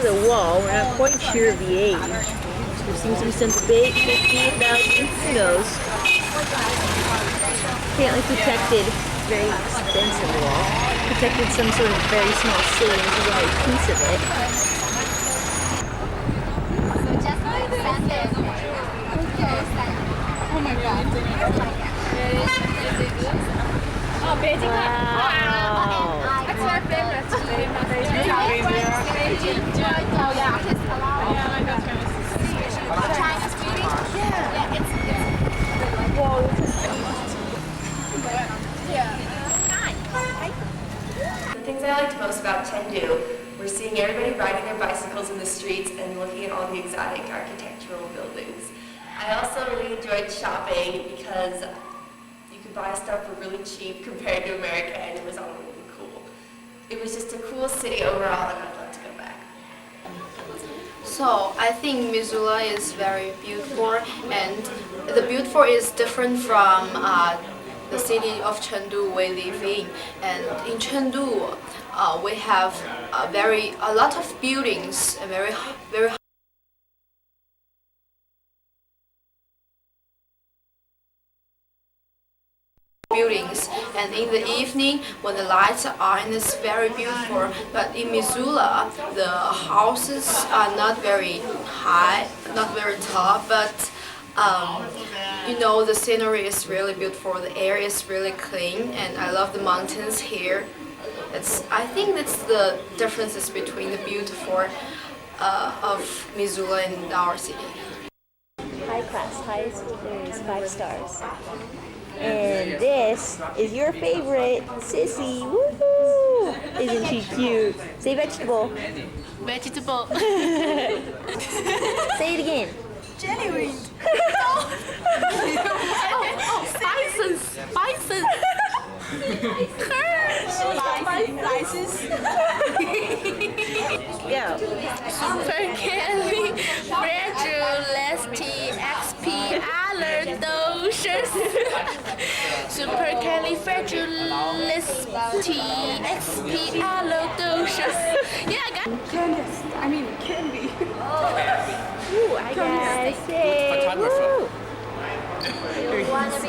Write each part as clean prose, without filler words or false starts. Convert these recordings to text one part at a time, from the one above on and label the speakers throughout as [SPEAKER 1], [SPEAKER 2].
[SPEAKER 1] of the wall. We're not quite sure of the age. There seems to be some debate, 50,000, who knows. Apparently protected, very expensive wall. Protected some sort of very small city, and this is only a piece of it.
[SPEAKER 2] Oh my god. Oh, Beijing.
[SPEAKER 1] Wow.
[SPEAKER 2] That's my favorite. Chinese beauty? Yeah, it's whoa.
[SPEAKER 3] The things I liked most about Chengdu were seeing everybody riding their bicycles in the streets and looking at all the exotic architectural buildings. I also really enjoyed shopping because you could buy stuff for really cheap compared to America, and it was all really cool. It was just a cool city overall, and I'd love to go back.
[SPEAKER 4] So I think Missoula is very beautiful, and the beautiful is different from the city of Chengdu we live in. And in Chengdu, we have a lot of buildings, very buildings, and in the evening when the lights are on, it's very beautiful. But in Missoula, the houses are not very high, not very tall, but you know, the scenery is really beautiful, the air is really clean, and I love the mountains here. I think that's the differences between the beautiful of Missoula and our city.
[SPEAKER 1] High class, highest there is 5 stars. And this is your favorite, Sissy. Woohoo! Isn't she cute? Say vegetable.
[SPEAKER 2] Vegetable.
[SPEAKER 1] Say it again.
[SPEAKER 2] Genuine. Bison. Bison. License.
[SPEAKER 1] Go.
[SPEAKER 2] Super Kelly. Fragility XP Alerdocious. Super Kelly Fragility XP Alerdocious. Yeah, I got candy.
[SPEAKER 1] Ooh, I gotta say. Woo! You wanna be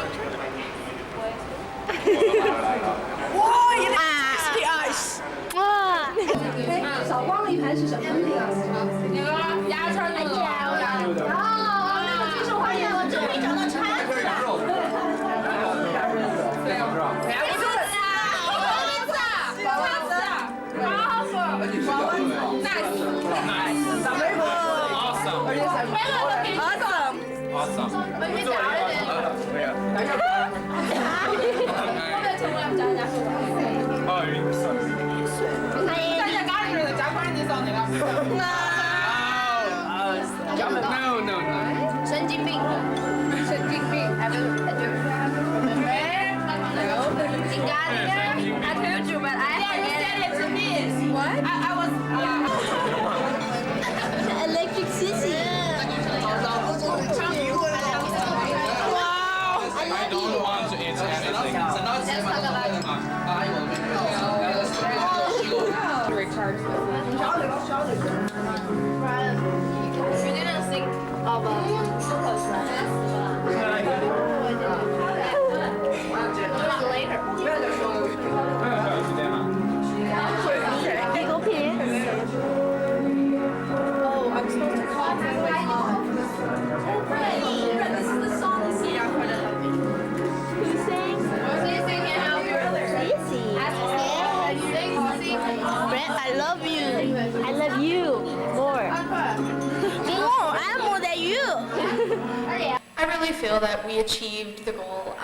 [SPEAKER 1] electric sissy.
[SPEAKER 5] I don't want to eat anything.
[SPEAKER 2] You didn't think of later.
[SPEAKER 1] Giggle pants.
[SPEAKER 2] Oh, I'm supposed to call this is the song this year.
[SPEAKER 1] Who's saying? Sissy.
[SPEAKER 2] Brent, I love you.
[SPEAKER 1] I love you more.
[SPEAKER 2] I'm more than you.
[SPEAKER 6] I really feel that we achieved the goal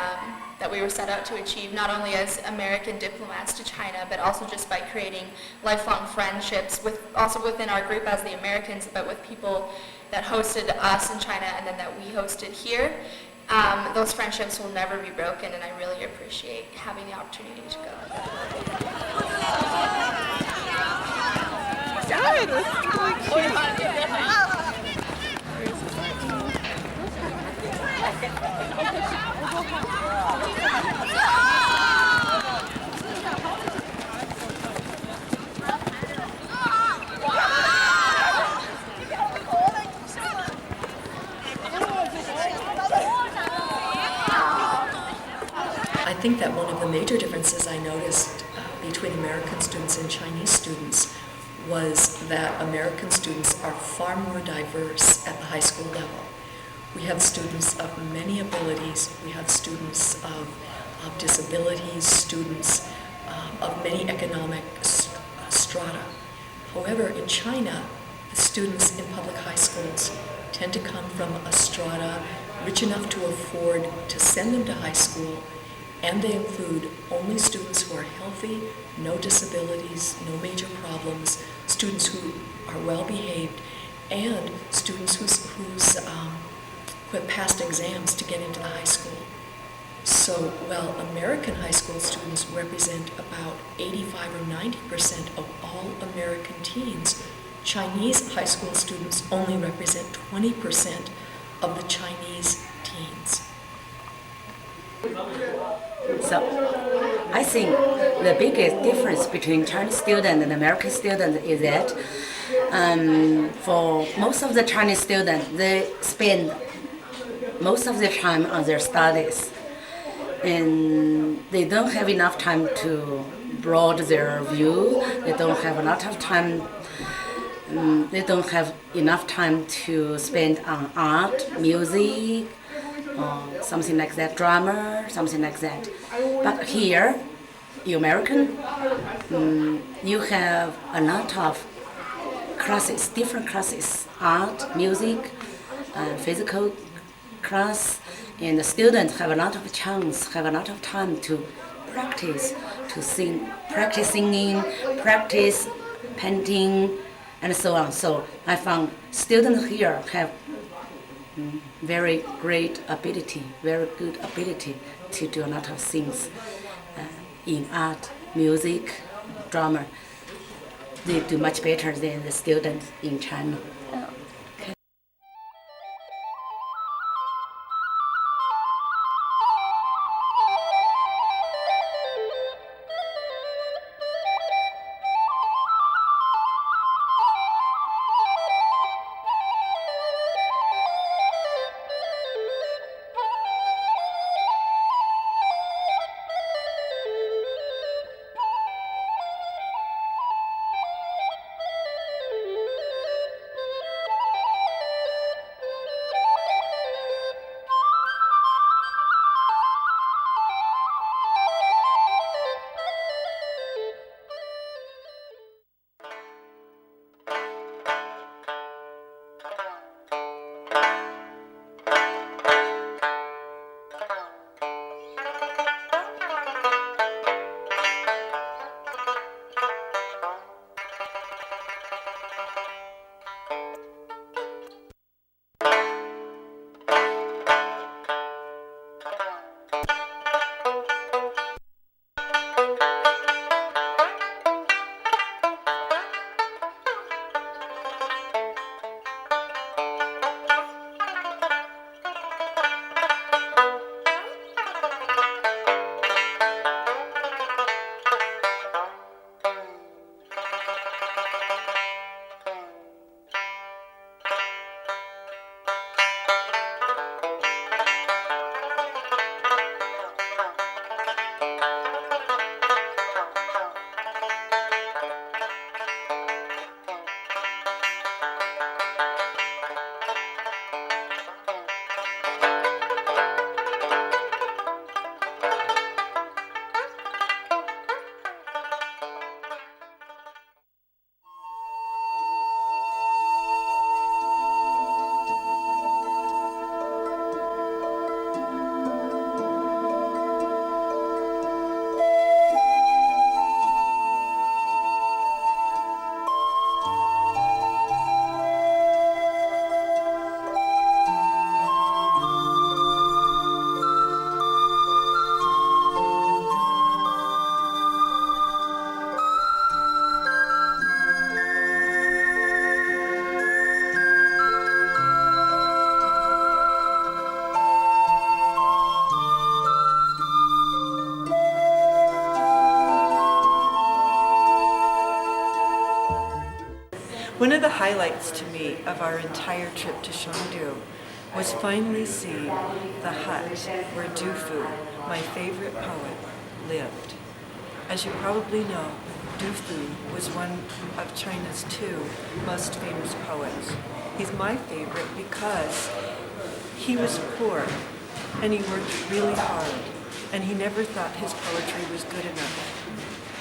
[SPEAKER 6] that we were set out to achieve, not only as American diplomats to China, but also just by creating lifelong friendships, also within our group as the Americans, but with people that hosted us in China and then that we hosted here. Those friendships will never be broken, and I really appreciate having the opportunity to go.
[SPEAKER 7] think that one of the major differences I noticed between American students and Chinese students was that American students are far more diverse at the high school level. We have students of many abilities. We have students of disabilities, students of many economic strata. However, in China, the students in public high schools tend to come from a strata rich enough to afford to send them to high school, and they include only students who are healthy, no disabilities, no major problems, students who are well behaved, and students who have passed exams to get into the high school. So while American high school students represent about 85 or 90% of all American teens, Chinese high school students only represent 20% of the Chinese teens.
[SPEAKER 8] So I think the biggest difference between Chinese student and American student is that for most of the Chinese students, they spend most of their time on their studies, and they don't have enough time to broaden their view. They don't have a lot of time. They don't have enough time to spend on art, music, something like that, drama, something like that. But here, in American, you have a lot of classes, different classes, art, music, physical class, and the students have a lot of chance, have a lot of time to practice, to sing, practice singing, practice painting, and so on. So I found students here have very great ability, very good ability to do a lot of things in art, music, drama. They do much better than the students in China.
[SPEAKER 9] One of the highlights to me of our entire trip to Chengdu was finally seeing the hut where Du Fu, my favorite poet, lived. As you probably know, Du Fu was one of China's 2 most famous poets. He's my favorite because he was poor and he worked really hard and he never thought his poetry was good enough.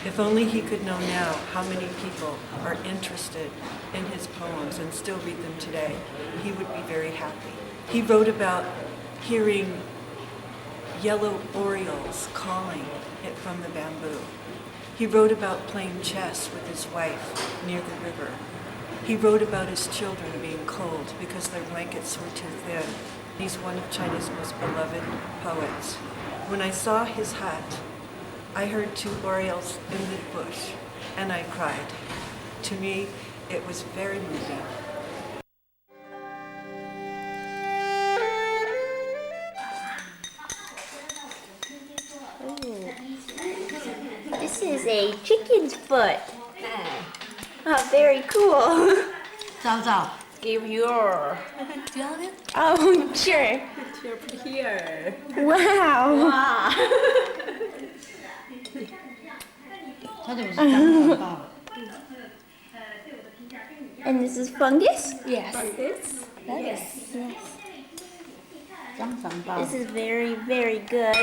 [SPEAKER 9] If only he could know now how many people are interested in his poems and still read them today, he would be very happy. He wrote about hearing yellow orioles calling it from the bamboo. He wrote about playing chess with his wife near the river. He wrote about his children being cold because their blankets were too thin. He's one of China's most beloved poets. When I saw his hut, I heard 2 orioles in the bush, and I cried. To me, it was very moving.
[SPEAKER 1] This is a chicken's foot. Oh, very cool.
[SPEAKER 8] 早早 give your. Do you have it?
[SPEAKER 1] Oh, sure.
[SPEAKER 8] Here.
[SPEAKER 1] Wow.
[SPEAKER 8] Wow. 它怎么是长长大？
[SPEAKER 1] And this is fungus?
[SPEAKER 8] Yes.
[SPEAKER 1] Yes.
[SPEAKER 8] 长长大。
[SPEAKER 1] This is very, very good.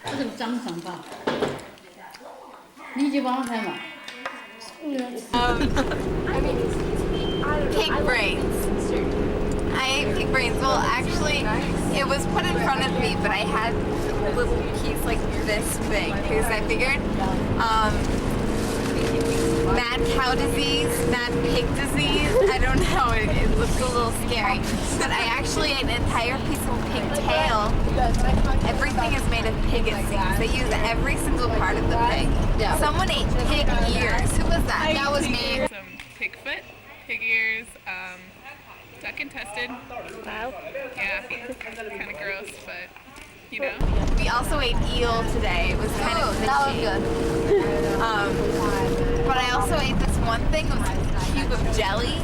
[SPEAKER 8] 它怎么长长大？你已经帮我看了。
[SPEAKER 2] Pig brains. I ate pig brains. Well, actually, it was put in front of me, but I had a little piece like this big because I figured mad cow disease, mad pig disease. I don't know. It looked a little scary. But I actually ate an entire piece of pig tail. Everything is made of pig, it seems. They use every single part of the pig. Someone ate pig ears. Who was that? That was me.
[SPEAKER 10] Some pig foot, pig ears, duck intestine.
[SPEAKER 1] Wow.
[SPEAKER 10] Yeah, kind of gross, but you know.
[SPEAKER 2] We also ate eel today. It was kind of fishy. That was good. But I also ate this one thing. It was a cube of jelly.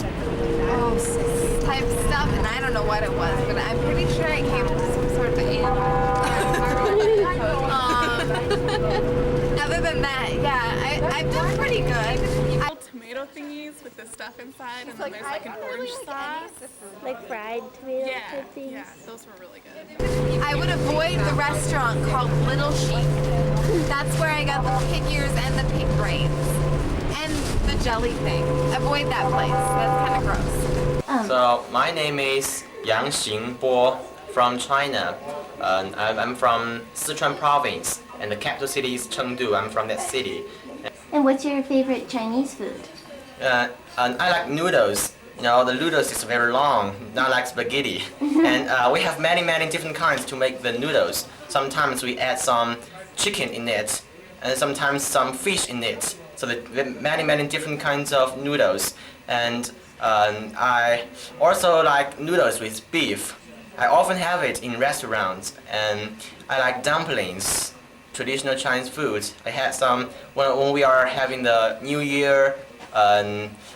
[SPEAKER 2] Type stuff, and I don't know what it was, but I'm pretty sure it came from some sort of animal. Other than that, yeah, I've done pretty good.
[SPEAKER 10] Tomato thingies with the stuff inside, and then there's like an orange sauce.
[SPEAKER 1] Like fried tomato things?
[SPEAKER 10] Yeah, those were really good.
[SPEAKER 2] I would avoid the restaurant called Little Sheep. That's where I got the pig ears and the pig brains. And the jelly thing. Avoid that place. That's kind of gross.
[SPEAKER 11] So my name is Yang Xingbo from China. I'm from Sichuan province, and the capital city is Chengdu. I'm from that city.
[SPEAKER 1] And what's your favorite Chinese food?
[SPEAKER 11] And I like noodles. You know, the noodles is very long, not like spaghetti. And we have many different kinds to make the noodles. Sometimes we add some chicken in it, and sometimes some fish in it. So there are many different kinds of noodles. And I also like noodles with beef. I often have it in restaurants. And I like dumplings, traditional Chinese food. I had some when we are having the New Year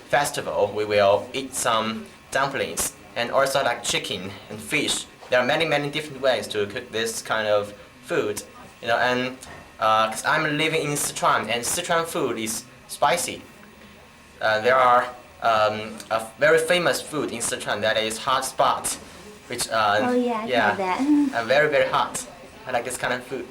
[SPEAKER 11] festival. We will eat some dumplings, and also like chicken and fish. There are many different ways to cook this kind of food. You know, and 'cause I'm living in Sichuan, and Sichuan food is spicy. There are a very famous food in Sichuan that is hot spot, which
[SPEAKER 1] Oh yeah, I
[SPEAKER 11] yeah,
[SPEAKER 1] had that.
[SPEAKER 11] very hot. I like this kind of food.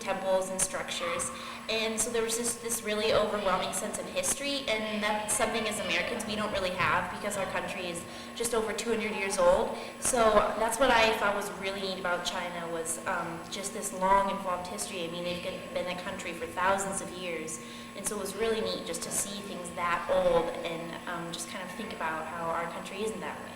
[SPEAKER 12] temples and structures. And so there was just this really overwhelming sense of history, and that's something as Americans we don't really have because our country is just over 200 years old. So that's what I thought was really neat about China was just this long involved history. I mean, they've been a country for thousands of years, and so it was really neat just to see things that old and just kind of think about how our country isn't that way.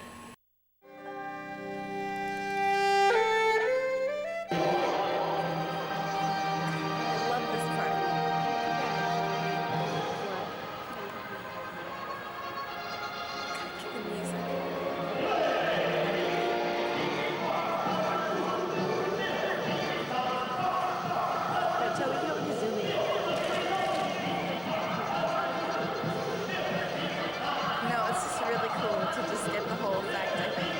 [SPEAKER 2] No, it's just really cool to just get the whole effect, I think.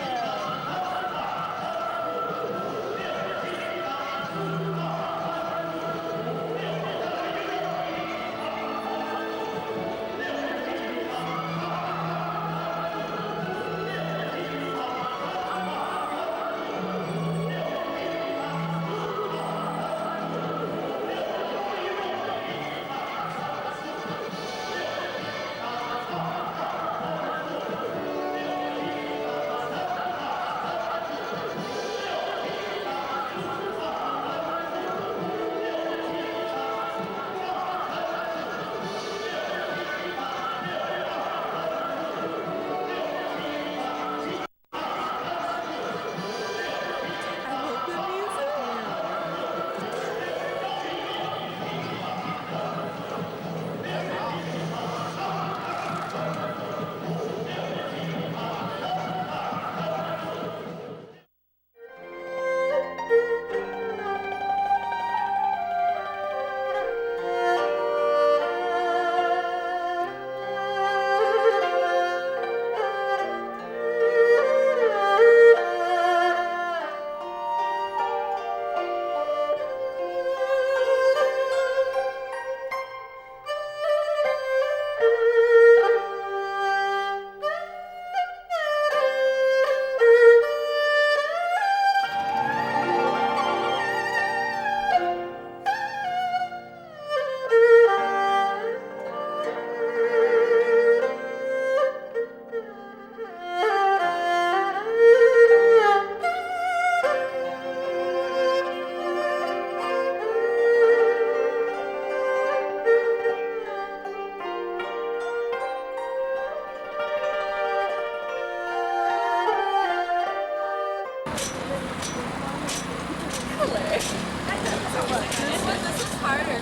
[SPEAKER 2] This is harder.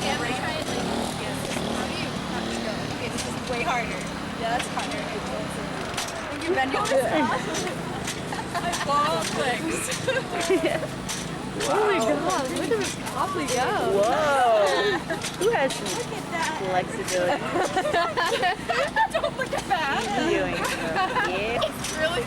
[SPEAKER 2] Yeah, but try it like okay, this is way harder. Yeah, that's harder. Think you bend your long legs.
[SPEAKER 1] Oh my god,
[SPEAKER 2] Look at this poppy go.
[SPEAKER 1] whoa! Who has some flexibility?
[SPEAKER 2] Don't look at that.
[SPEAKER 1] Doing so. Yeah.
[SPEAKER 2] It's really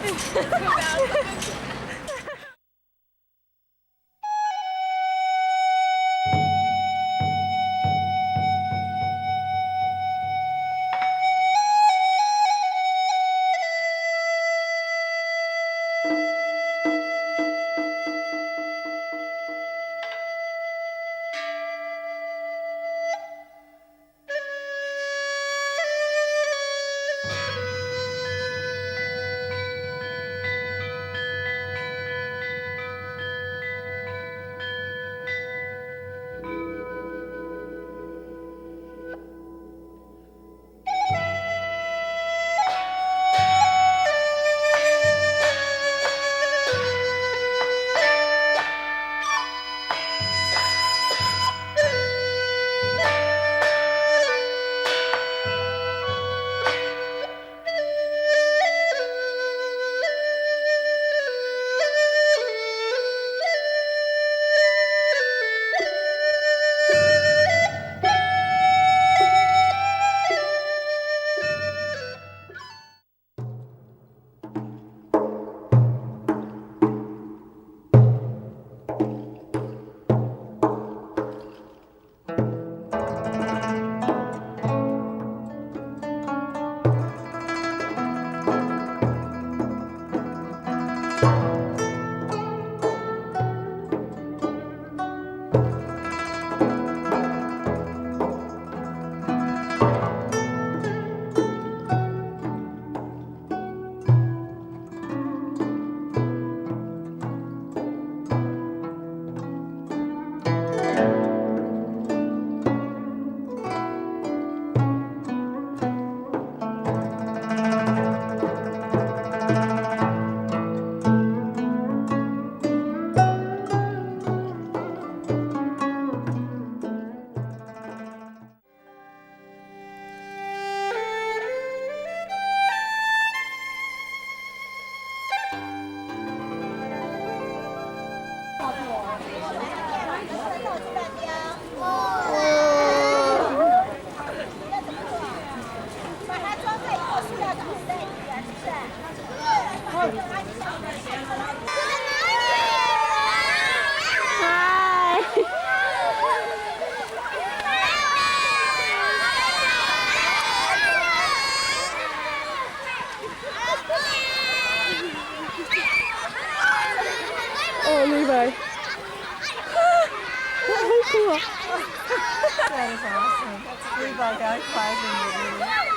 [SPEAKER 9] That is awesome. That's a free bug out climbing with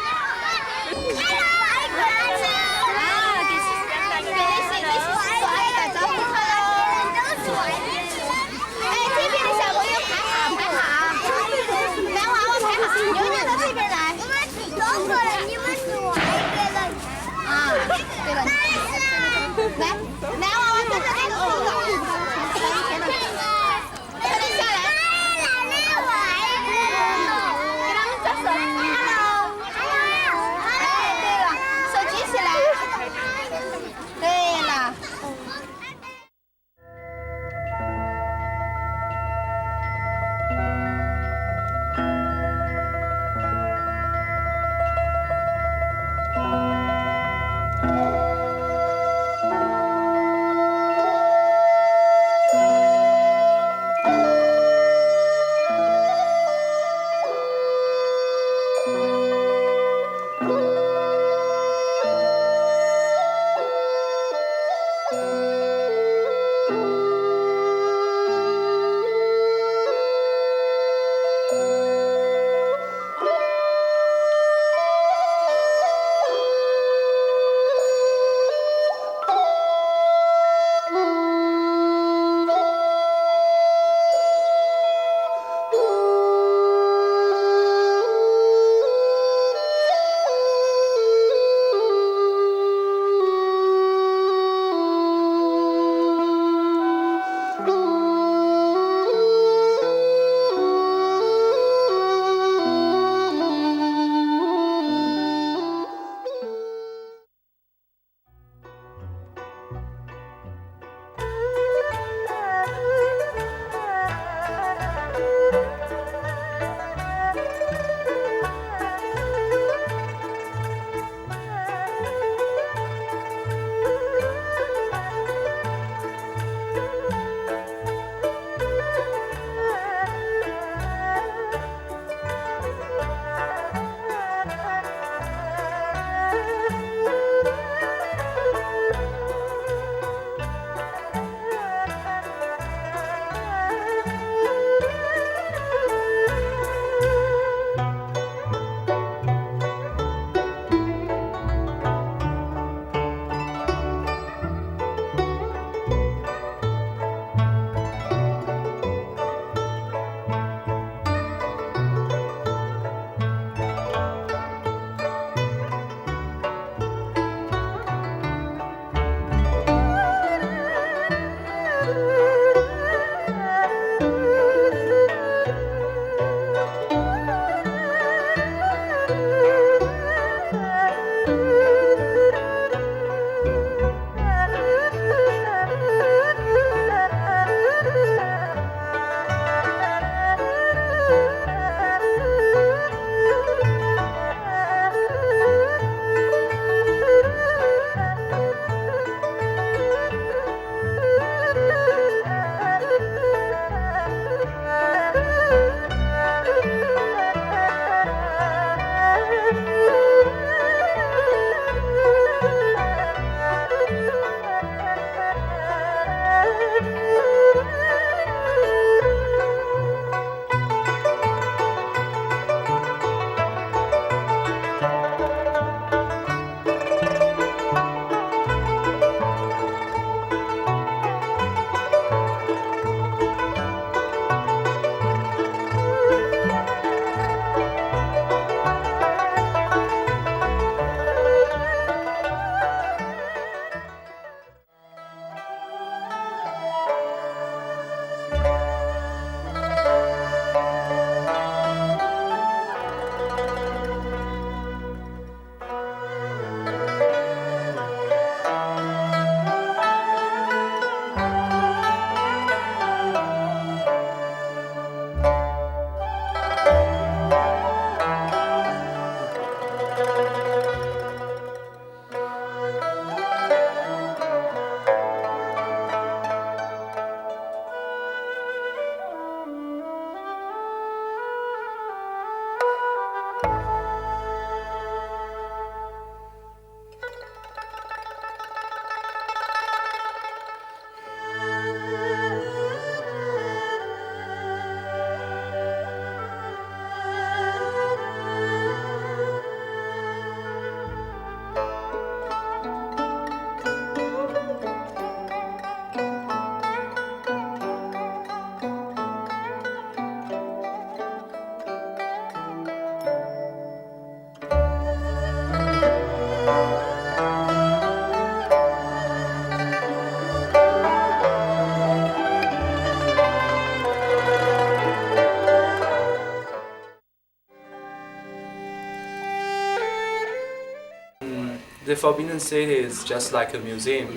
[SPEAKER 13] The Forbidden City is just like a museum,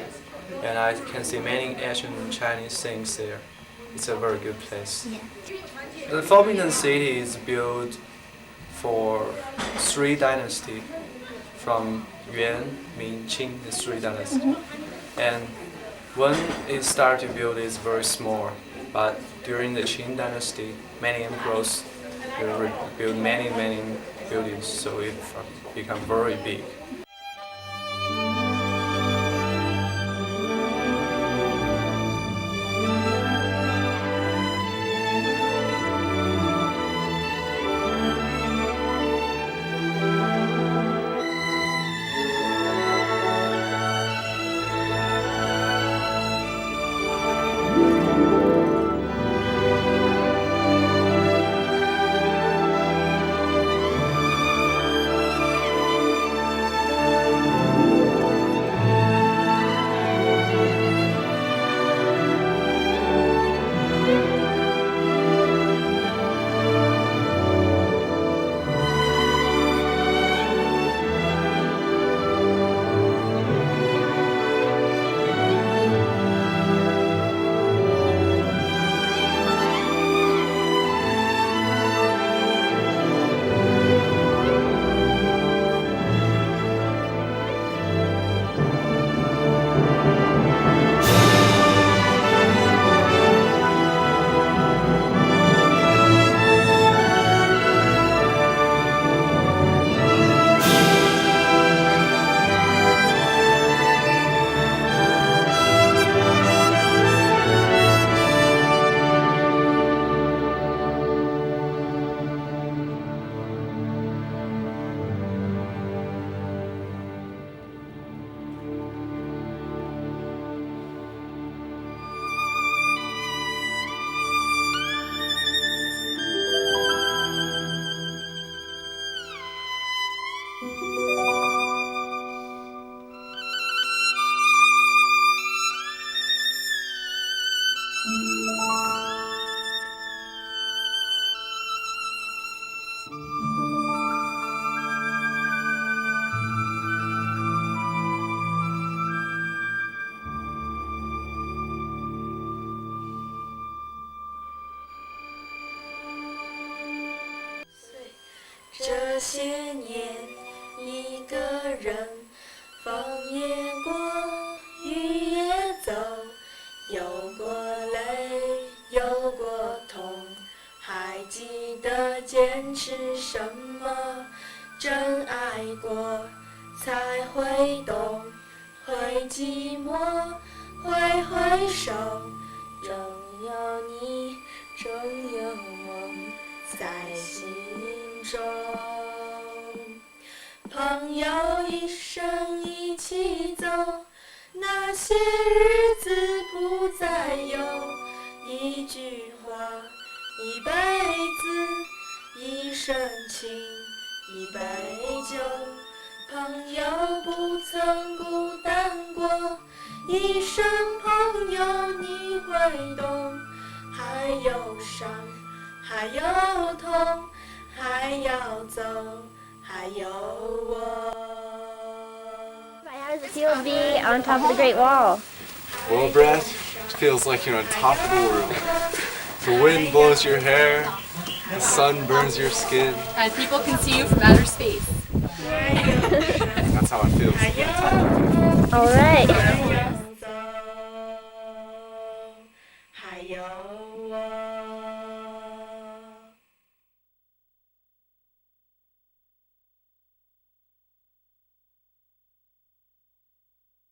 [SPEAKER 13] and I can see many ancient Chinese things there. It's a very good place.
[SPEAKER 12] Yeah.
[SPEAKER 13] The Forbidden City is built for three dynasties, from Yuan, Ming, Qing, the three dynasties. And when it started to build, it's very small. But during the Qing dynasty, many emperors built many buildings, so it became very big.
[SPEAKER 14] 这些年，一个人，风也过，雨也走，有过泪，有过痛，还记得坚持什么？真爱过，才会懂，会寂寞，会回首，总有你，总有梦在心中。朋友一生一起走，那些日子不再有。一句话，一辈子，一生情，一杯酒。朋友不曾孤单过，一生朋友你会懂。还有伤，还有痛，还要走，还有我。
[SPEAKER 1] How does it feel to be on top of the Great Wall?
[SPEAKER 15] Well, Brett, it feels like you're on top of the world. The wind blows your hair, the sun burns your skin.
[SPEAKER 10] And people can see you from outer space.
[SPEAKER 15] That's how it feels.
[SPEAKER 1] All right.
[SPEAKER 14] 还有我。